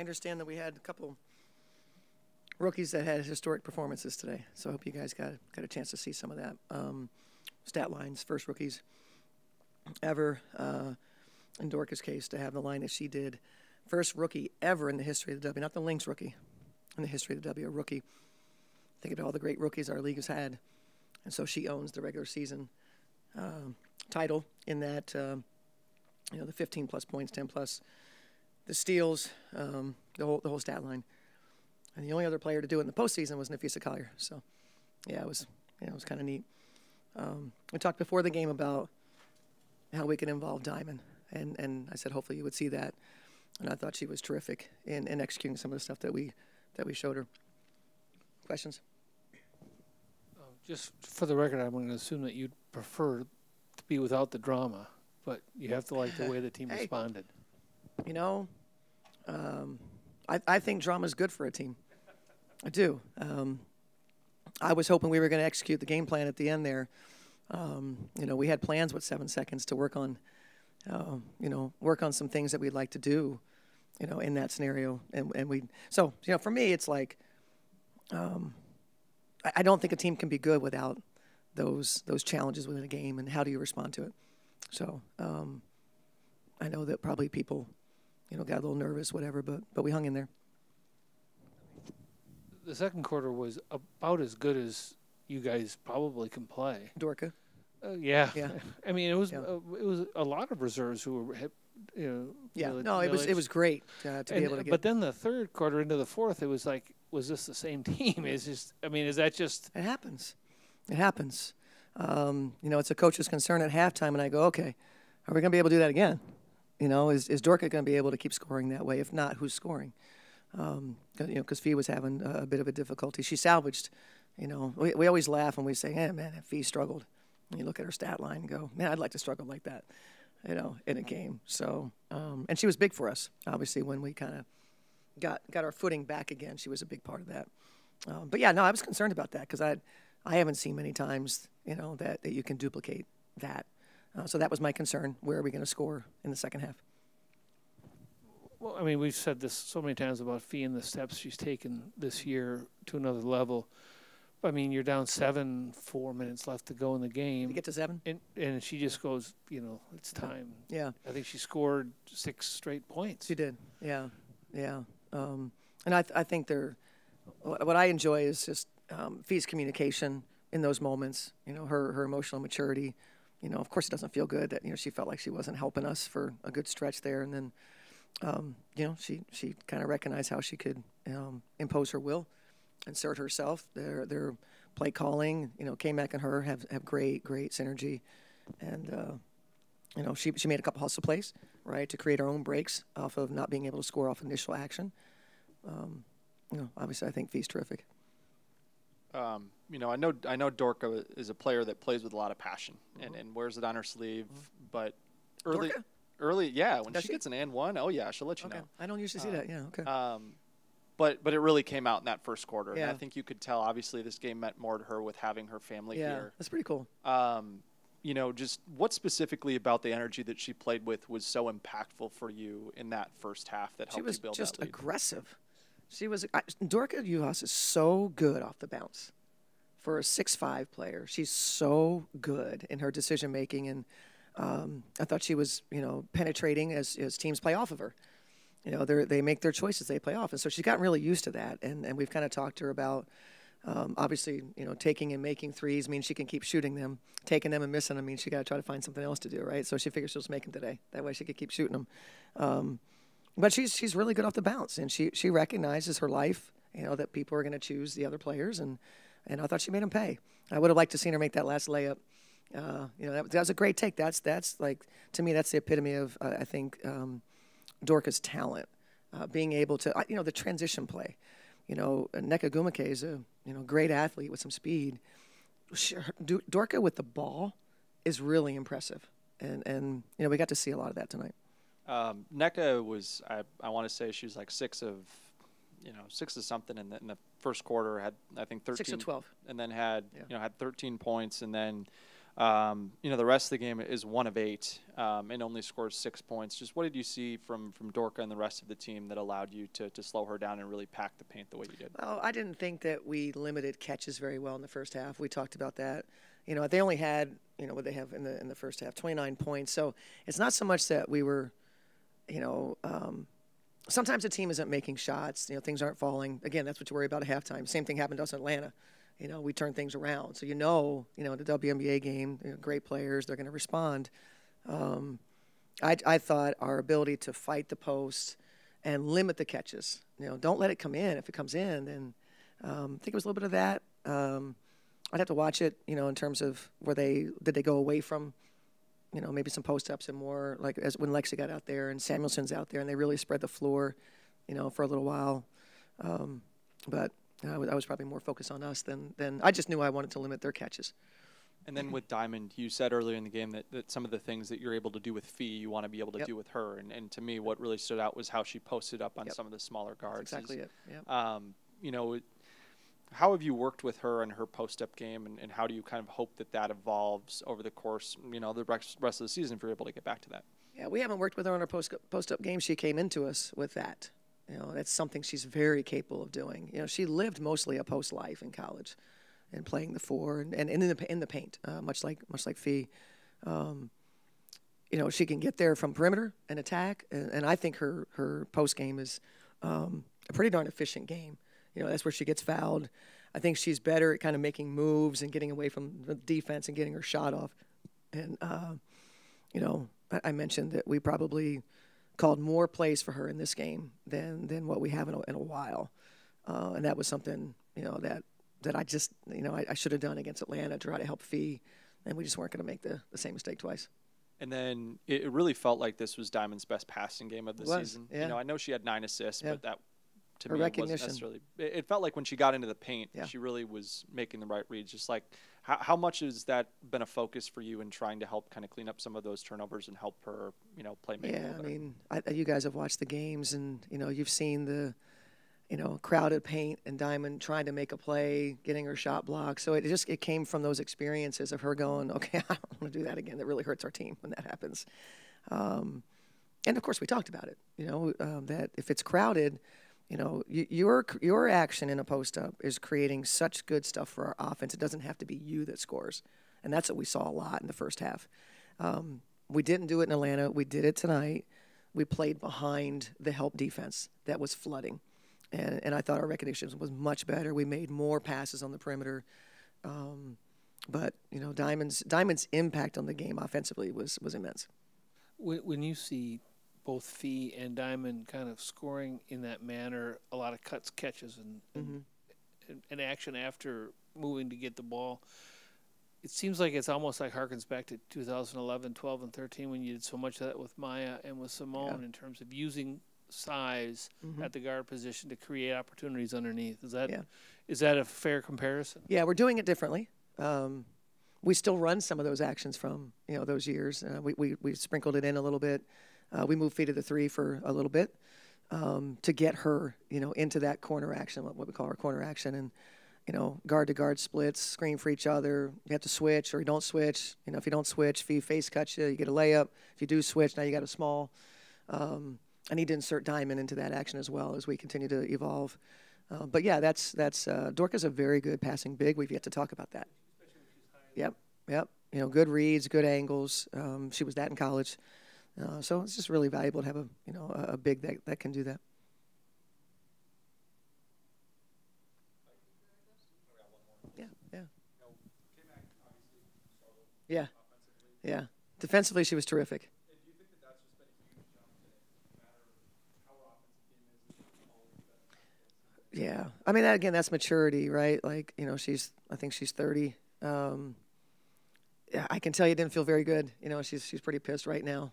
understand that we had a couple rookies that had historic performances today, so I hope you guys got a chance to see some of that. Stat lines, first rookies ever, in Dorca's case, to have the line that she did. First rookie ever in the history of the W, not the Lynx rookie, in the history of the W, a rookie. Think about all the great rookies our league has had. And so she owns the regular season title in that, the 15-plus points, 10-plus, the steals, the whole stat line. And the only other player to do it in the postseason was Nafisa Collier. So, yeah, it was kind of neat. We talked before the game about how we could involve Diamond, and I said hopefully you would see that. And I thought she was terrific in executing some of the stuff that we showed her. Questions? Just for the record, I'm going to assume that you'd prefer to be without the drama, but you have to like the way the team responded. You know, I think drama is good for a team. I do. I was hoping we were going to execute the game plan at the end there. We had plans with 7 seconds to work on, work on some things that we'd like to do, in that scenario. So for me, it's like, I don't think a team can be good without those challenges within a game, and how do you respond to it? So I know that probably people, got a little nervous, whatever, but we hung in there. The second quarter was about as good as you guys probably can play. Dorca. Yeah. I mean, it was a lot of reserves who were, it was great to be able to get. But then the third quarter into the fourth, it was like, was this the same team? Is that just? It happens. It happens. It's a coach's concern at halftime, and I go, okay, are we going to be able to do that again? Is Dorca going to be able to keep scoring that way? If not, who's scoring? Because Fee was having a bit of a difficulty. She salvaged. We always laugh when we say, "Hey, man, Fee struggled." And you look at her stat line and go, "Man, I'd like to struggle like that," in a game. So, and she was big for us. Obviously, when we kind of got our footing back again, she was a big part of that. But yeah, no, I was concerned about that because I haven't seen many times, that you can duplicate that. So that was my concern. Where are we going to score in the second half? Well, I mean, we've said this so many times about Fee and the steps she's taken this year to another level. I mean, you're down 7, 4 minutes left to go in the game. You get to 7? And she just goes, it's time. Yeah. I think she scored 6 straight points. She did. Yeah. And I think what I enjoy is just Fee's communication in those moments, her emotional maturity. Of course it doesn't feel good that, she felt like she wasn't helping us for a good stretch there. And then, she kind of recognized how she could impose her will, insert herself. Their play calling, K-Mac and her have great synergy. And, she made a couple hustle plays, right, to create our own breaks off of not being able to score off initial action. Obviously I think Fee's terrific. I know Dorca is a player that plays with a lot of passion and wears it on her sleeve, but early, when she gets an and one, she'll let you know. I don't usually see that. Yeah, okay. But it really came out in that first quarter, and I think you could tell. Obviously, this game meant more to her with having her family here. Yeah, that's pretty cool. Just what specifically about the energy that she played with was so impactful for you in that first half that helped you build that lead? She was just aggressive. Dorca Juhas is so good off the bounce. For a 6'5" player, she's so good in her decision making, and I thought she was, penetrating as teams play off of her. They make their choices, they play off, and so she's gotten really used to that. And we've kind of talked to her about, obviously, taking and making threes means she can keep shooting them. Taking them and missing them means she got to try to find something else to do, right? So she figures she'll just make them today. That way she could keep shooting them. But she's really good off the bounce, and she recognizes her life, that people are going to choose the other players, and I thought she made them pay. I would have liked to seen her make that last layup. That was a great take. That's like, to me, that's the epitome of, I think, Dorca's talent, being able to, the transition play. Nneka Gumake is a, great athlete with some speed. Dorca with the ball is really impressive. And we got to see a lot of that tonight. Nneka was, I want to say she was like 6 of something in the first quarter, had, I think, 13. 6 of 12. And then had 13 points. And then The rest of the game is 1 of 8 and only scores 6 points. Just what did you see from Dorka and the rest of the team that allowed you to slow her down and really pack the paint the way you did? Well, I didn't think that we limited catches very well in the first half. We talked about that. They only had, what they have in the first half, 29 points. So it's not so much that we were, sometimes the team isn't making shots. Things aren't falling. Again, that's what you worry about at halftime. Same thing happened to us in Atlanta. We turn things around. So the WNBA game, great players, they're going to respond. I thought our ability to fight the post and limit the catches, don't let it come in. If it comes in, then I think it was a little bit of that. I'd have to watch it, in terms of did they go away from, maybe some post-ups and more, like as when Lexi got out there and Samuelson's out there and they really spread the floor, for a little while. But I was probably more focused on us than I just knew I wanted to limit their catches. And then with Diamond, you said earlier in the game that some of the things that you're able to do with Fee, you want to be able to do with her. And to me, what really stood out was how she posted up on some of the smaller guards. That's exactly it. Yep. How have you worked with her in her post-up game, and how do you kind of hope that evolves over the course, the rest of the season if you're able to get back to that? Yeah, we haven't worked with her on her post-up game. She came into us with that. That's something she's very capable of doing. She lived mostly a post life in college and playing the 4 and in the paint, much like Fee. She can get there from perimeter and attack, and I think her post game is a pretty darn efficient game. That's where she gets fouled. I think she's better at kind of making moves and getting away from the defense and getting her shot off. And, I mentioned that we probably called more plays for her in this game than what we have in a while. And that was something, that I just, I should have done against Atlanta to try to help Fee, and we just weren't going to make the same mistake twice. And then it really felt like this was Diamond's best passing game of the season. Yeah. I know she had 9 assists, but that, to her me, recognition. wasn't necessarily. It felt like when she got into the paint, she really was making the right reads. Just like, how much has that been a focus for you in trying to help kind of clean up some of those turnovers and help her, play make? Yeah, I mean, you guys have watched the games, and you've seen the, crowded paint and Diamond trying to make a play, getting her shot blocked. So it came from those experiences of her going, okay, I don't want to do that again. That really hurts our team when that happens. And of course, we talked about it. That if it's crowded, your action in a post-up is creating such good stuff for our offense. It doesn't have to be you that scores. And that's what we saw a lot in the first half. We didn't do it in Atlanta. We did it tonight. We played behind the help defense that was flooding. And I thought our recognition was much better. We made more passes on the perimeter. But, Diamond's impact on the game offensively was immense. When you see both Fee and Diamond kind of scoring in that manner, a lot of cuts, catches, and action after moving to get the ball. It seems like it's almost like harkens back to 2011, 12, and 13 when you did so much of that with Maya and with Simone in terms of using size at the guard position to create opportunities underneath. Is that a fair comparison? Yeah, we're doing it differently. We still run some of those actions from those years. We sprinkled it in a little bit. We moved Fee to the 3 for a little bit to get her, into that corner action, what we call our corner action, and guard-to-guard splits, screen for each other. You have to switch or you don't switch. If you don't switch, Fee face cuts you, you get a layup. If you do switch, now you got a small. I need to insert Diamond into that action as well as we continue to evolve. But yeah, that's Dorka's a very good passing big. We've yet to talk about that. Yep. Good reads, good angles. She was that in college. So it's just really valuable to have a big that can do that. Yeah. Defensively, she was terrific. Do you think that's just been a huge jump no matter how our offensive team is? Yeah. I mean, again, that's maturity, right? Like, I think she's 30. Yeah, I can tell you didn't feel very good. She's pretty pissed right now.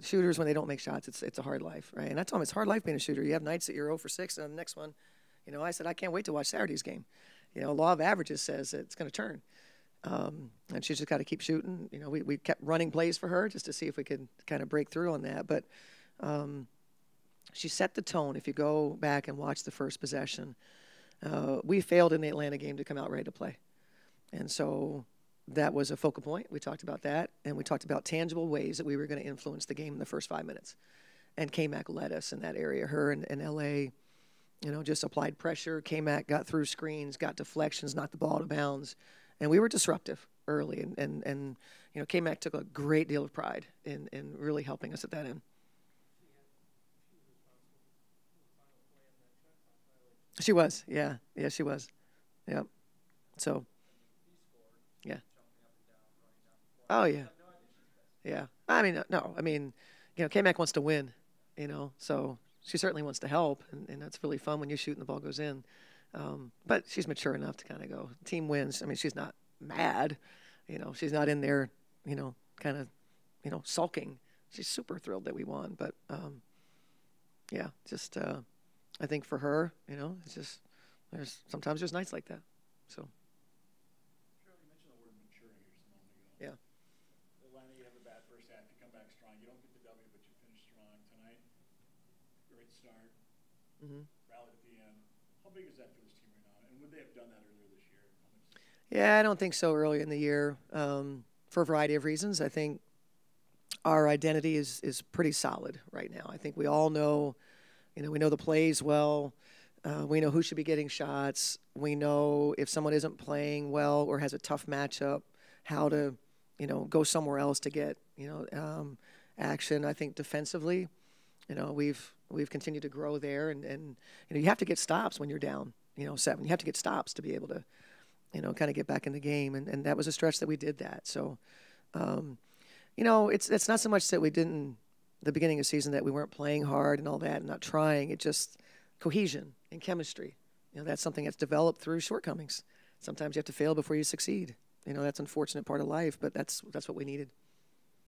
Shooters, when they don't make shots, it's a hard life, right? And I told them it's hard life being a shooter. You have nights that you're 0 for 6, and the next one, I said, I can't wait to watch Saturday's game. Law of averages says it's going to turn. And she's just got to keep shooting. We kept running plays for her just to see if we could kind of break through on that. But she set the tone. If you go back and watch the first possession, we failed in the Atlanta game to come out ready to play. And so that was a focal point. We talked about that, and we talked about tangible ways that we were going to influence the game in the first 5 minutes. And K-Mac led us in that area. Her and L.A., just applied pressure. K-Mac got through screens, got deflections, knocked the ball out of bounds. And we were disruptive early. And K-Mac took a great deal of pride in really helping us at that end. She was, yeah. Yeah, she was. Yep. So, yeah. Oh, yeah. Yeah. I mean, no. I mean, K-Mac wants to win, so she certainly wants to help, and that's really fun when you shoot and the ball goes in. But she's mature enough to kind of go, team wins. I mean, she's not mad. She's not in there, kind of, sulking. She's super thrilled that we won. But, yeah, just I think for her, it's just sometimes there's nights like that. So. Cheryl, you mentioned the word maturity just a moment ago. Yeah. Atlanta, you have a bad first half. You come back strong. You don't get the W, but you finish strong tonight. Great start. Mm-hmm. Rallied at the end. How big is that for this team right now? And would they have done that earlier this year? Yeah, I don't think so early in the year for a variety of reasons. I think our identity is pretty solid right now. I think we all know, we know the plays well. We know who should be getting shots. We know if someone isn't playing well or has a tough matchup, how to, go somewhere else to get, action. I think defensively, we've continued to grow there, and you have to get stops when you're down, 7. You have to get stops to be able to, kind of get back in the game, and that was a stretch that we did that. So, it's not so much that we didn't the beginning of the season that we weren't playing hard and all that and not trying. It just cohesion and chemistry. That's something that's developed through shortcomings. Sometimes you have to fail before you succeed. That's an unfortunate part of life, but that's what we needed.